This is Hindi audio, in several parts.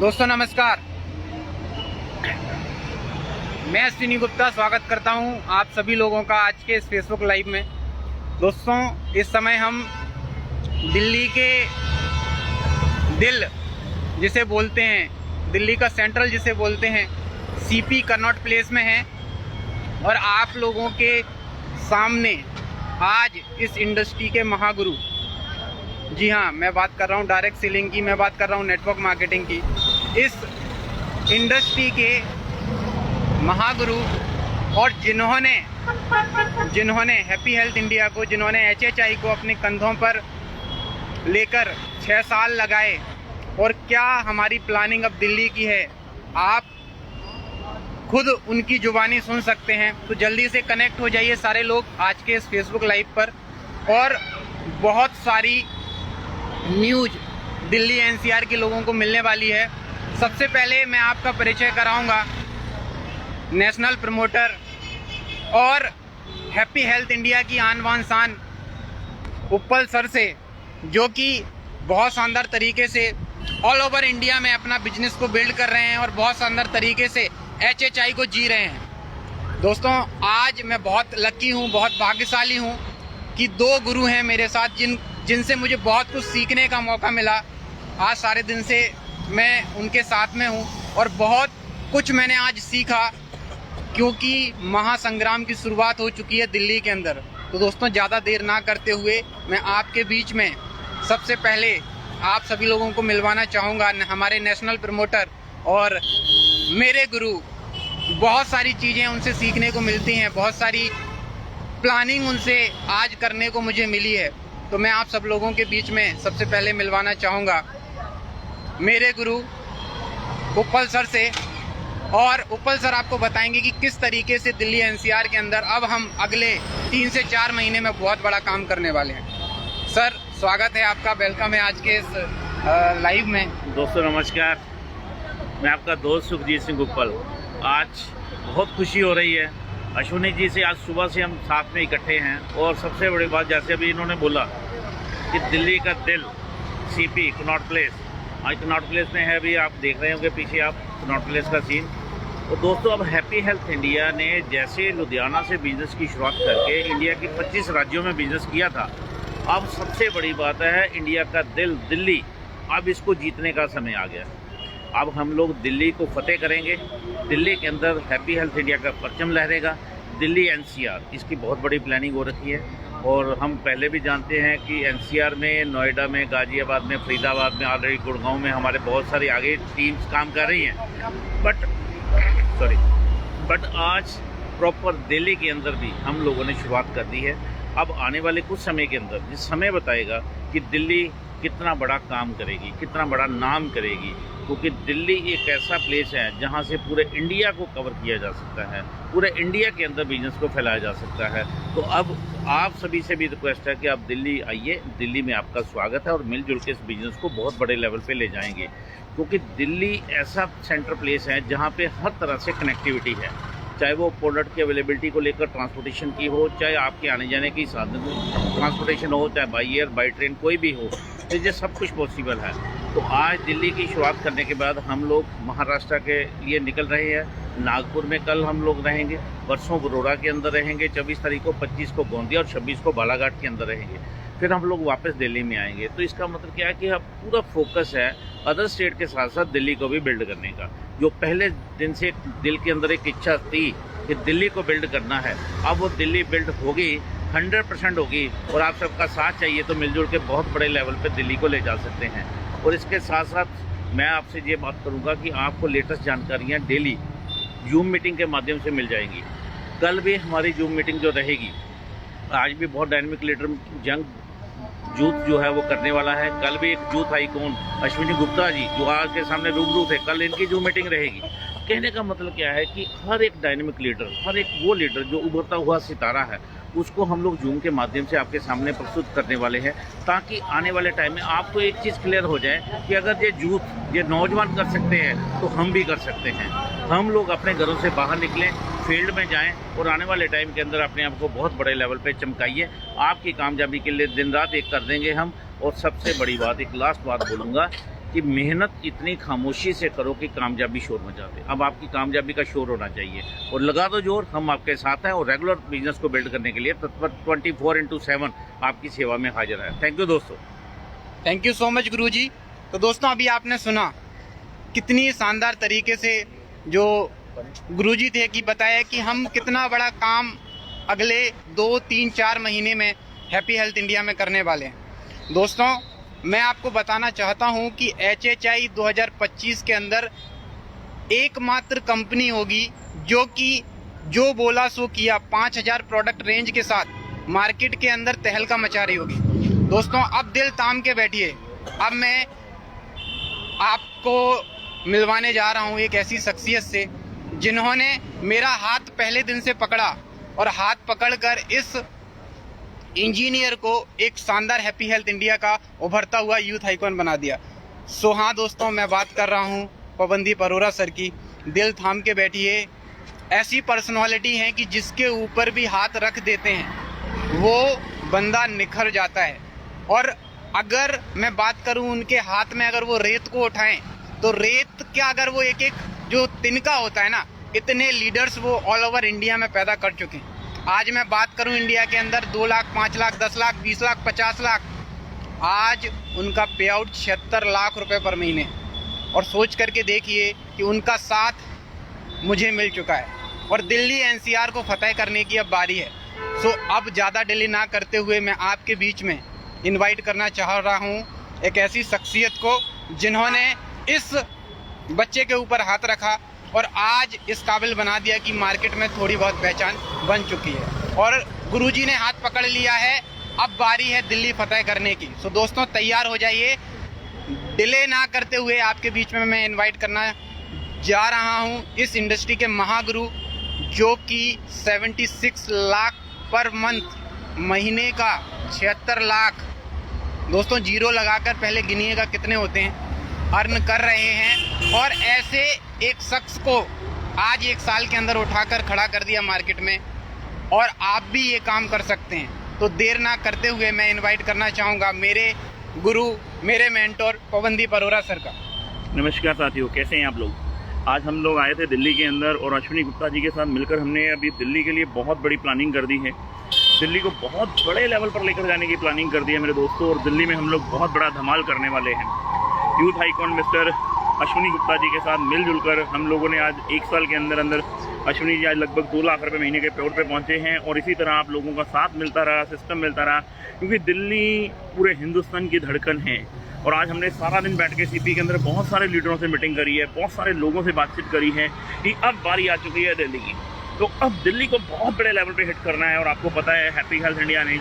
दोस्तों नमस्कार, मैं अश्विनी गुप्ता स्वागत करता हूं आप सभी लोगों का आज के इस फेसबुक लाइव में। दोस्तों इस समय हम दिल्ली के दिल जिसे बोलते हैं, दिल्ली का सेंट्रल जिसे बोलते हैं, सीपी कनॉट प्लेस में हैं और आप लोगों के सामने आज इस इंडस्ट्री के महागुरु, जी हाँ मैं बात कर रहा हूँ डायरेक्ट सेलिंग की, मैं बात कर रहा हूँ नेटवर्क मार्केटिंग की, इस इंडस्ट्री के महागुरु और जिन्होंने हैप्पी हेल्थ इंडिया को, जिन्होंने HHI को अपने कंधों पर लेकर 6 साल लगाए और क्या हमारी प्लानिंग अब दिल्ली की है, आप खुद उनकी जुबानी सुन सकते हैं। तो जल्दी से कनेक्ट हो जाइए सारे लोग आज के इस फेसबुक लाइव पर। और बहुत सारी न्यूज़ दिल्ली NCR के लोगों को मिलने वाली है। सबसे पहले मैं आपका परिचय कराऊंगा नेशनल प्रमोटर और हैप्पी हेल्थ इंडिया की आन बान शान उपल सर से, जो कि बहुत शानदार तरीके से ऑल ओवर इंडिया में अपना बिजनेस को बिल्ड कर रहे हैं और बहुत शानदार तरीके से HHI को जी रहे हैं। दोस्तों आज मैं बहुत लकी हूँ, बहुत भाग्यशाली हूँ कि 2 गुरु हैं मेरे साथ जिनसे मुझे बहुत कुछ सीखने का मौका मिला। आज सारे दिन से मैं उनके साथ में हूँ और बहुत कुछ मैंने आज सीखा, क्योंकि महासंग्राम की शुरुआत हो चुकी है दिल्ली के अंदर। तो दोस्तों ज़्यादा देर ना करते हुए मैं आपके बीच में सबसे पहले आप सभी लोगों को मिलवाना चाहूँगा हमारे नेशनल प्रमोटर और मेरे गुरु। बहुत सारी चीज़ें उनसे सीखने को मिलती हैं, बहुत सारी प्लानिंग उनसे आज करने को मुझे मिली है। तो मैं आप सब लोगों के बीच में सबसे पहले मिलवाना चाहूँगा मेरे गुरु उपल सर से। और उपल सर आपको बताएंगे कि किस तरीके से दिल्ली NCR के अंदर अब हम अगले 3 से 4 महीने में बहुत बड़ा काम करने वाले हैं। सर स्वागत है आपका, वेलकम है आज के इस लाइव में। दोस्तों नमस्कार, मैं आपका दोस्त सुखजीत सिंह उपल। आज बहुत खुशी हो रही है, अश्विनी जी से आज सुबह से हम साथ में इकट्ठे हैं। और सबसे बड़ी बात, जैसे अभी इन्होंने बोला कि दिल्ली का दिल CP कनॉट प्लेस, आज कनॉट प्लेस में है, अभी आप देख रहे होंगे पीछे आप कनॉट प्लेस का सीन। और दोस्तों अब हैप्पी हेल्थ इंडिया ने जैसे लुधियाना से बिज़नेस की शुरुआत करके इंडिया के 25 राज्यों में बिज़नेस किया था, अब सबसे बड़ी बात है इंडिया का दिल दिल्ली, अब इसको जीतने का समय आ गया। अब हम लोग दिल्ली को फतेह करेंगे। दिल्ली के अंदर हैप्पी हेल्थ इंडिया का परचम लहरेगा। दिल्ली NCR इसकी बहुत बड़ी प्लानिंग हो रखी है। और हम पहले भी जानते हैं कि NCR में, नोएडा में, गाज़ियाबाद में, फरीदाबाद में, ऑलरेडी गुड़गांव में हमारे बहुत सारी आगे टीम्स काम कर रही हैं। बट आज प्रॉपर दिल्ली के अंदर भी हम लोगों ने शुरुआत कर दी है। अब आने वाले कुछ समय के अंदर जिस समय बताएगा कि दिल्ली कितना बड़ा काम करेगी, कितना बड़ा नाम करेगी, क्योंकि दिल्ली एक ऐसा प्लेस है जहां से पूरे इंडिया को कवर किया जा सकता है, पूरे इंडिया के अंदर बिजनेस को फैलाया जा सकता है। तो अब आप सभी से भी रिक्वेस्ट है कि आप दिल्ली आइए, दिल्ली में आपका स्वागत है और मिलजुल के इस बिजनेस को बहुत बड़े लेवल पे ले जाएंगे। क्योंकि दिल्ली ऐसा सेंटर प्लेस है जहाँ पे हर तरह से कनेक्टिविटी है, चाहे वो प्रोडक्ट की अवेलेबिलिटी को लेकर ट्रांसपोर्टेशन की हो, चाहे आपके आने जाने की साधन ट्रांसपोर्टेशन हो, चाहे बाई एयर बाई ट्रेन कोई भी हो, तो ये सब कुछ पॉसिबल है। तो आज दिल्ली की शुरुआत करने के बाद हम लोग महाराष्ट्र के लिए निकल रहे हैं। नागपुर में कल हम लोग रहेंगे, परसों बड़ौदा के अंदर रहेंगे, 24 तारीख को, 25 को गोंदिया और 26 को बालाघाट के अंदर रहेंगे। फिर हम लोग वापस दिल्ली में आएंगे। तो इसका मतलब क्या है कि अब पूरा फोकस है अदर स्टेट के साथ साथ दिल्ली को भी बिल्ड करने का। जो पहले दिन से दिल के अंदर एक इच्छा थी कि दिल्ली को बिल्ड करना है, अब वो दिल्ली बिल्ड होगी, 100% होगी। और आप सबका साथ चाहिए तो मिलजुल के बहुत बड़े लेवल पे दिल्ली को ले जा सकते हैं। और इसके साथ साथ मैं आपसे ये बात करूंगा कि आपको लेटेस्ट जानकारियां डेली जूम मीटिंग के माध्यम से मिल जाएंगी। कल भी हमारी जूम मीटिंग जो रहेगी, आज भी बहुत डायनेमिक लीडर जंग जूथ जो है वो करने वाला है। कल भी एक जूथ आइकॉन अश्विनी गुप्ता जी जो आज के सामने रूबरू थे, कल इनकी जूम मीटिंग रहेगी। कहने का मतलब क्या है कि हर एक डायनेमिक लीडर, हर एक वो लीडर जो उभरता हुआ सितारा है, उसको हम लोग जूम के माध्यम से आपके सामने प्रस्तुत करने वाले हैं, ताकि आने वाले टाइम में आपको एक चीज़ क्लियर हो जाए कि अगर ये यूथ, ये नौजवान कर सकते हैं तो हम भी कर सकते हैं। हम लोग अपने घरों से बाहर निकलें, फील्ड में जाएं और आने वाले टाइम के अंदर अपने आप को बहुत बड़े लेवल पे चमकाइए। आपकी कामयाबी के लिए दिन रात एक कर देंगे हम। और सबसे बड़ी बात, एक लास्ट बात बोलूँगा कि मेहनत इतनी खामोशी से करो कि कामयाबी शोर मचा दे। अब आपकी कामयाबी का शोर होना चाहिए और लगा दो जोर, हम आपके साथ हैं और रेगुलर बिजनेस को बिल्ड करने के लिए तत्पर 24/7 आपकी सेवा में हाजिर है। थैंक यू दोस्तों। थैंक यू सो मच गुरुजी। तो दोस्तों अभी आपने सुना कितनी शानदार तरीके से जो गुरुजी थे कि बताया कि हम कितना बड़ा काम अगले 2, 3, 4 महीने में हैप्पी हेल्थ इंडिया में करने वाले हैं। दोस्तों मैं आपको बताना चाहता हूं कि HHI 2025 के अंदर एकमात्र कंपनी होगी जो कि जो बोला सो किया 5000 प्रोडक्ट रेंज के साथ मार्केट के अंदर तहलका मचा रही होगी। दोस्तों अब दिल थाम के बैठिए, अब मैं आपको मिलवाने जा रहा हूं एक ऐसी शख्सियत से जिन्होंने मेरा हाथ पहले दिन से पकड़ा और हाथ पकड़कर इस इंजीनियर को एक शानदार हैप्पी हेल्थ इंडिया का उभरता हुआ यूथ आइकॉन बना दिया। सो हाँ दोस्तों, मैं बात कर रहा हूँ पवनदीप अरोरा सर की। दिल थाम के बैठिए, ऐसी पर्सनालिटी हैं कि जिसके ऊपर भी हाथ रख देते हैं वो बंदा निखर जाता है। और अगर मैं बात करूँ उनके हाथ में अगर वो रेत को उठाएं तो रेत क्या, अगर वो एक एक जो तिनका होता है ना, इतने लीडर्स वो ऑल ओवर इंडिया में पैदा कर चुके हैं। आज मैं बात करूं इंडिया के अंदर 2 लाख, 5 लाख, 10 लाख, 20 लाख, 50 लाख, आज उनका पे आउट 76 लाख रुपए पर महीने। और सोच करके देखिए कि उनका साथ मुझे मिल चुका है और दिल्ली NCR को फतेह करने की अब बारी है। सो अब ज़्यादा डिले ना करते हुए मैं आपके बीच में इनवाइट करना चाह रहा हूँ एक ऐसी शख्सियत को जिन्होंने इस बच्चे के ऊपर हाथ रखा और आज इस काबिल बना दिया कि मार्केट में थोड़ी बहुत पहचान बन चुकी है और गुरुजी ने हाथ पकड़ लिया है। अब बारी है दिल्ली फतेह करने की। सो दोस्तों तैयार हो जाइए, डिले ना करते हुए आपके बीच में मैं इनवाइट करना जा रहा हूं इस इंडस्ट्री के महागुरु जो कि 76 लाख पर मंथ, महीने का 76 लाख, दोस्तों जीरो लगाकर पहले गिनिएगा कितने होते हैं, अर्न कर रहे हैं। और ऐसे एक शख्स को आज 1 साल के अंदर उठाकर खड़ा कर दिया मार्केट में और आप भी ये काम कर सकते हैं। तो देर ना करते हुए मैं इनवाइट करना चाहूँगा मेरे गुरु, मेरे मेंटोर पवनदीप अरोरा सर का। नमस्कार साथियों, कैसे हैं आप लोग। आज हम लोग आए थे दिल्ली के अंदर और अश्विनी गुप्ता जी के साथ मिलकर हमने अभी दिल्ली के लिए बहुत बड़ी प्लानिंग कर दी है। दिल्ली को बहुत बड़े लेवल पर लेकर जाने की प्लानिंग कर दी है मेरे दोस्तों, और दिल्ली में हम लोग बहुत बड़ा धमाल करने वाले हैं। Youth icon mister Ashwini Gupta ji के साथ मिलजुल कर हम लोगों ने आज 1 साल के अंदर अंदर अश्विनी जी आज लगभग 2 लाख रुपए महीने के पेड़ पे पहुंचे हैं। और इसी तरह आप लोगों का साथ मिलता रहा, सिस्टम मिलता रहा, क्योंकि दिल्ली पूरे हिंदुस्तान की धड़कन है। और आज हमने सारा दिन बैठ के CP के अंदर बहुत सारे लीडरों से मीटिंग करी है, बहुत सारे लोगों से बातचीत करी है कि अब बारी आ चुकी है दिल्ली की। तो अब दिल्ली को बहुत बड़े लेवल पे हिट करना है। और आपको पता है हैप्पी हेल्थ इंडिया ने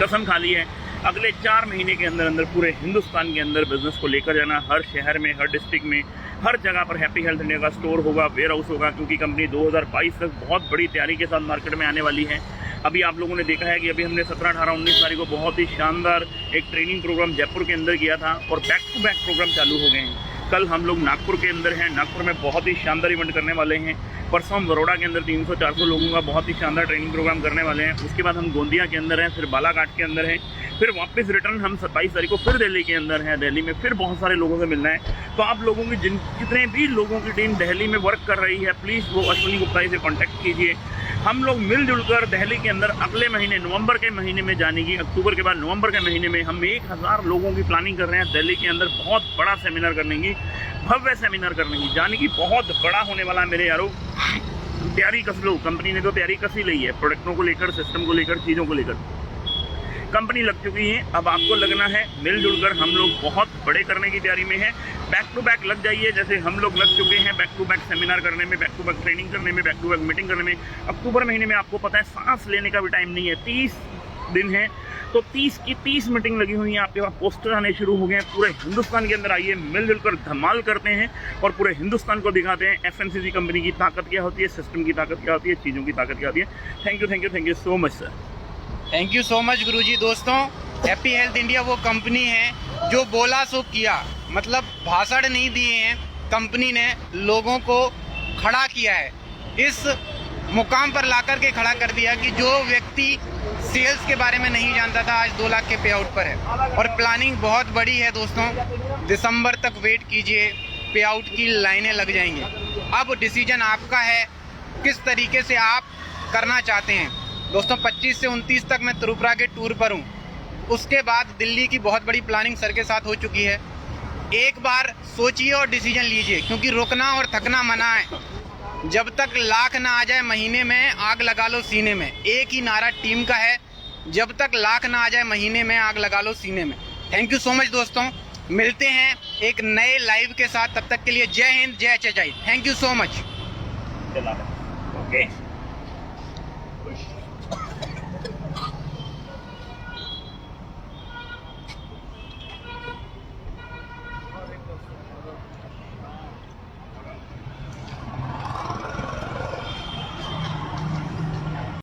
कसम खा ली है अगले 4 महीने के अंदर अंदर पूरे हिंदुस्तान के अंदर बिजनेस को लेकर जाना। हर शहर में, हर डिस्ट्रिक्ट में, हर जगह पर हैप्पी हेल्थ इंडिया का स्टोर होगा, वेयर हाउस होगा, क्योंकि कंपनी 2022 तक बहुत बड़ी तैयारी के साथ मार्केट में आने वाली है। अभी आप लोगों ने देखा है कि अभी हमने 17, 18, 19 तारीख को बहुत ही शानदार एक ट्रेनिंग प्रोग्राम जयपुर के अंदर किया था और बैक टू बैक प्रोग्राम चालू हो गए हैं। कल हम लोग नागपुर के अंदर हैं, नागपुर में बहुत ही शानदार इवेंट करने वाले हैं। परसों हम बड़ौदा के अंदर 300-400 लोगों का बहुत ही शानदार ट्रेनिंग प्रोग्राम करने वाले हैं। उसके बाद हम गोंदिया के अंदर हैं, फिर बालाघाट के अंदर हैं, फिर वापस रिटर्न हम 27 तारीख को फिर दिल्ली के अंदर हैं। दिल्ली में फिर बहुत सारे लोगों से मिलना है। तो आप लोगों की जितने भी लोगों की टीम दिल्ली में वर्क कर रही है, प्लीज़ वो अश्विनी गुप्ता जी से कॉन्टैक्ट कीजिए। हम लोग मिलजुल कर दिल्ली के अंदर अगले महीने नवंबर के महीने में जाने की, अक्टूबर के बाद नवंबर के महीने में हम 1000 लोगों की प्लानिंग कर रहे हैं दिल्ली के अंदर बहुत बड़ा सेमिनार करने की, भव्य सेमिनार करने की, जाने की बहुत बड़ा होने वाला है मेरे यारों। तैयारी कस लो, कंपनी ने तो तैयारी कसी ली है, प्रोडक्टों को लेकर, सिस्टम को लेकर, चीज़ों को लेकर कंपनी लग चुकी है। अब आपको लगना है, मिलजुल कर हम लोग बहुत बड़े करने की तैयारी में है। बैक टू बैक लग जाइए, जैसे हम लोग लग चुके हैं बैक टू बैक सेमिनार करने में, बैक टू बैक ट्रेनिंग करने में, बैक टू बैक मीटिंग करने में। अक्टूबर महीने में आपको पता है सांस लेने का भी टाइम नहीं है, 30 दिन है, तो 30 की 30 मीटिंग लगी हुई है। आपके पास पोस्टर आने शुरू हो गए हैं। पूरे हिंदुस्तान के अंदर आइए, मिलजुल कर धमाल करते हैं और पूरे हिंदुस्तान को दिखाते हैं FMCG कंपनी की ताकत क्या होती है, सिस्टम की ताकत क्या होती है, चीज़ों की ताकत क्या होती है। Thank you so much sir. Thank you so much गुरुजी। दोस्तों हैप्पी हेल्थ इंडिया वो कंपनी है जो बोला सो किया, मतलब भाषण नहीं दिए हैं, कंपनी ने लोगों को खड़ा किया है। इस मुकाम पर लाकर के खड़ा कर दिया कि जो व्यक्ति सेल्स के बारे में नहीं जानता था आज 2 लाख के पे आउट पर है। और प्लानिंग बहुत बड़ी है दोस्तों, दिसंबर तक वेट कीजिए, पे आउट की लाइनें लग जाएंगी। अब डिसीजन आपका है किस तरीके से आप करना चाहते हैं। दोस्तों 25 से 29 तक मैं त्रिपुरा के टूर पर हूँ, उसके बाद दिल्ली की बहुत बड़ी प्लानिंग सर के साथ हो चुकी है। एक बार सोचिए और डिसीजन लीजिए, क्योंकि रुकना और थकना मना है। जब तक लाख ना आ जाए महीने में आग लगा लो सीने में, एक ही नारा टीम का है, जब तक लाख ना आ जाए महीने में आग लगा लो सीने में। थैंक यू सो मच दोस्तों, मिलते हैं एक नए लाइव के साथ, तब तक के लिए जय हिंद, जय HHI। Thank you so much. Okay.